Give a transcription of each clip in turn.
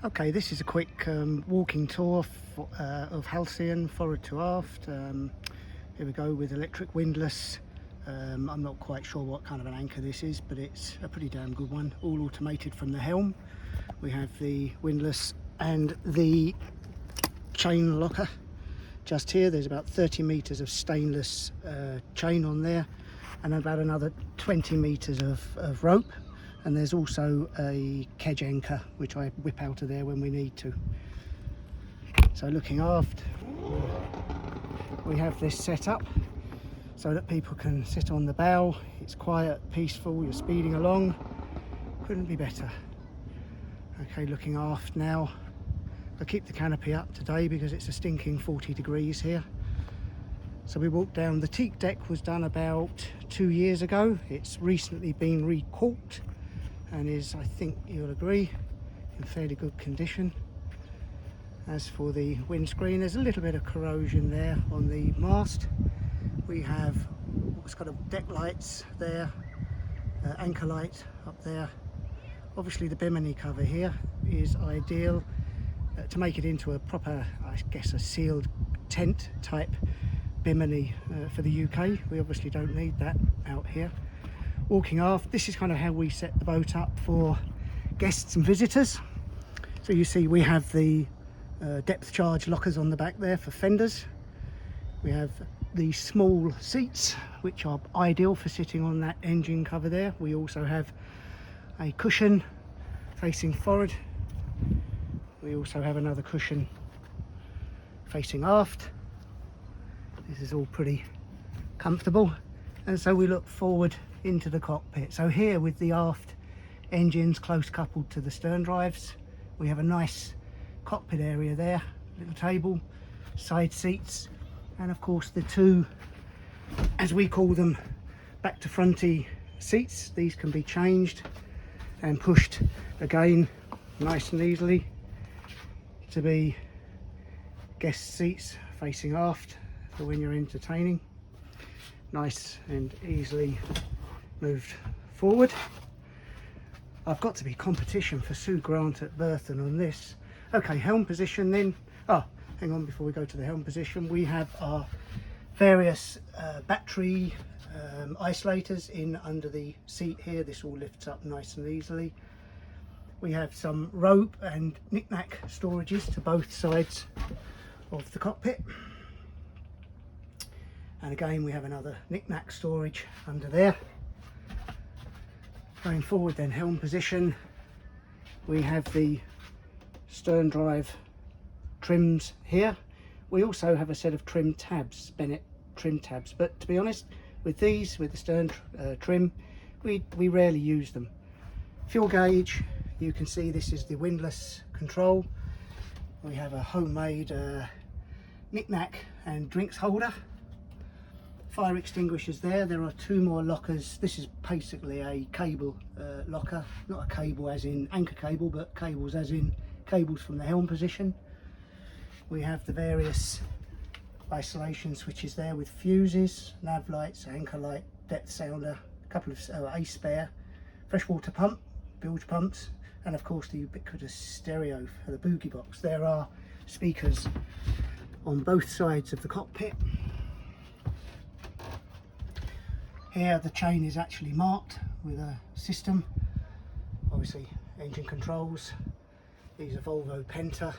Okay, this is a quick walking tour of Halcyon, forward to aft. Here we go with electric windlass. I'm not quite sure what kind of an anchor this is, but it's a pretty damn good one. All automated from the helm. We have the windlass and the chain locker just here. There's about 30 meters of stainless chain on there, and about another 20 meters of rope. And there's also a kedge anchor which I whip out of there when we need to. So looking aft, we have this set up so that people can sit on the bow. It's quiet, peaceful, you're speeding along. Couldn't be better. Okay, looking aft now. I keep the canopy up today because it's a stinking 40 degrees here. So we walked down. The teak deck was done about 2 years ago. It's recently been re-caulked and is, I think you'll agree, in fairly good condition. As for the windscreen, there's a little bit of corrosion there on the mast. We have what's got a deck lights there, anchor light up there. Obviously the bimini cover here is ideal to make it into a proper, I guess, a sealed tent type bimini for the UK. We obviously don't need that out here. Walking aft, this is kind of how we set the boat up for guests and visitors. So you see we have the depth charge lockers on the back there for fenders. We have the small seats which are ideal for sitting on that engine cover there. We also have a cushion facing forward. We also have another cushion facing aft. This is all pretty comfortable, and so we look forward into the cockpit. So here with the aft engines close coupled to the stern drives, we have a nice cockpit area there, little table, side seats, and of course the two, as we call them, back to fronty seats. These can be changed and pushed again nice and easily to be guest seats facing aft for when you're entertaining. Nice and easily moved forward. I've got to be competition for Sue Grant at Burton on this. Okay, helm position then. Hang on, before we go to the helm position, we have our various battery isolators in under the seat here. This all lifts up nice and easily. We have some rope and knick-knack storages to both sides of the cockpit. And again, we have another knick-knack storage under there. Going forward then, helm position, we have the stern drive trims here. We also have a set of trim tabs, Bennett trim tabs, but to be honest, with these, with the stern trim, we rarely use them. Fuel gauge, you can see this is the windlass control. We have a homemade knick-knack and drinks holder. Fire extinguishers there. There are two more lockers. This is basically a cable locker, not a cable as in anchor cable, but cables as in cables from the helm position. We have the various isolation switches there with fuses, nav lights, anchor light, depth sounder, a couple of a spare, freshwater pump, bilge pumps, and of course the ubiquitous stereo for the boogie box. There are speakers on both sides of the cockpit. Here the chain is actually marked with a system, obviously engine controls. These are Volvo Penta.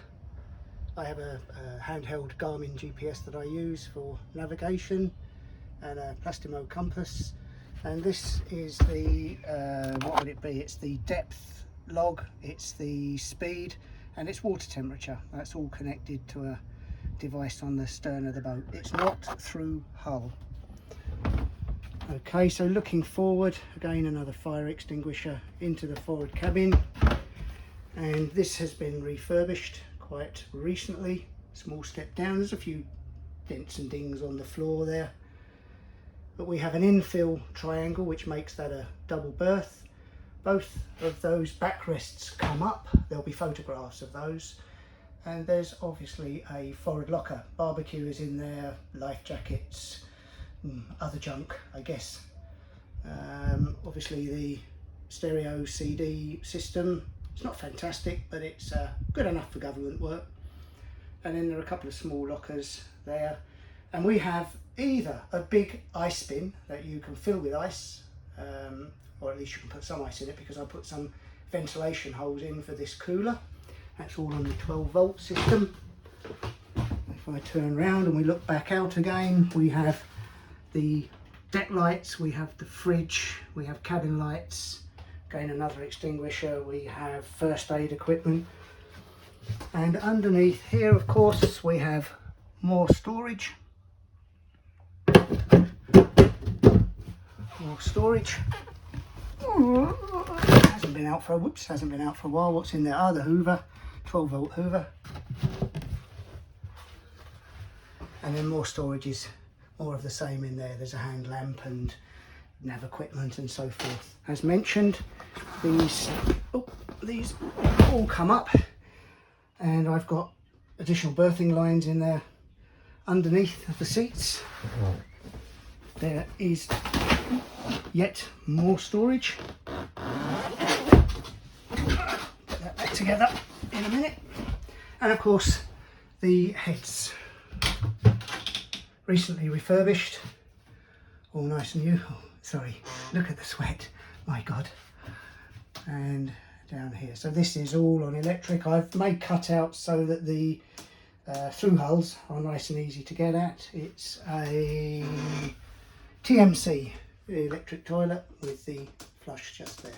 I have a handheld Garmin GPS that I use for navigation, and a Plastimo compass. And this is the, what would it be? It's the depth log, it's the speed, and it's water temperature. That's all connected to a device on the stern of the boat. It's not through hull. Okay, so looking forward, again another fire extinguisher into the forward cabin, and this has been refurbished quite recently. Small step down, there's a few dents and dings on the floor there, but we have an infill triangle which makes that a double berth. Both of those backrests come up, there'll be photographs of those, and there's obviously a forward locker. Barbecue is in there, life jackets, other junk, I guess. Obviously the stereo CD system It's not fantastic, but it's good enough for government work. And then there are a couple of small lockers there, and we have either a big ice bin that you can fill with ice, or at least you can put some ice in it, because I put some ventilation holes in for this cooler. That's all on the 12-volt system. If I turn around and we look back out again, we have the deck lights, we have the fridge, we have cabin lights, again another extinguisher, we have first aid equipment, and underneath here, of course, we have more storage. More storage. Hasn't been out for a while. What's in there? Ah, the Hoover, 12-volt Hoover. And then more storage is more of the same in there. There's a hand lamp and nav equipment and so forth. As mentioned, these all come up, and I've got additional berthing lines in there underneath the seats. There is yet more storage. Put that back together in a minute. And of course, the heads, recently refurbished, all nice and new. Oh, sorry, look at the sweat, my God. And down here, so this is all on electric. I've made cutouts so that the through hulls are nice and easy to get at. It's a TMC electric toilet with the flush just there.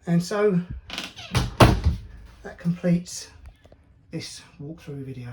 And so that completes this walkthrough video.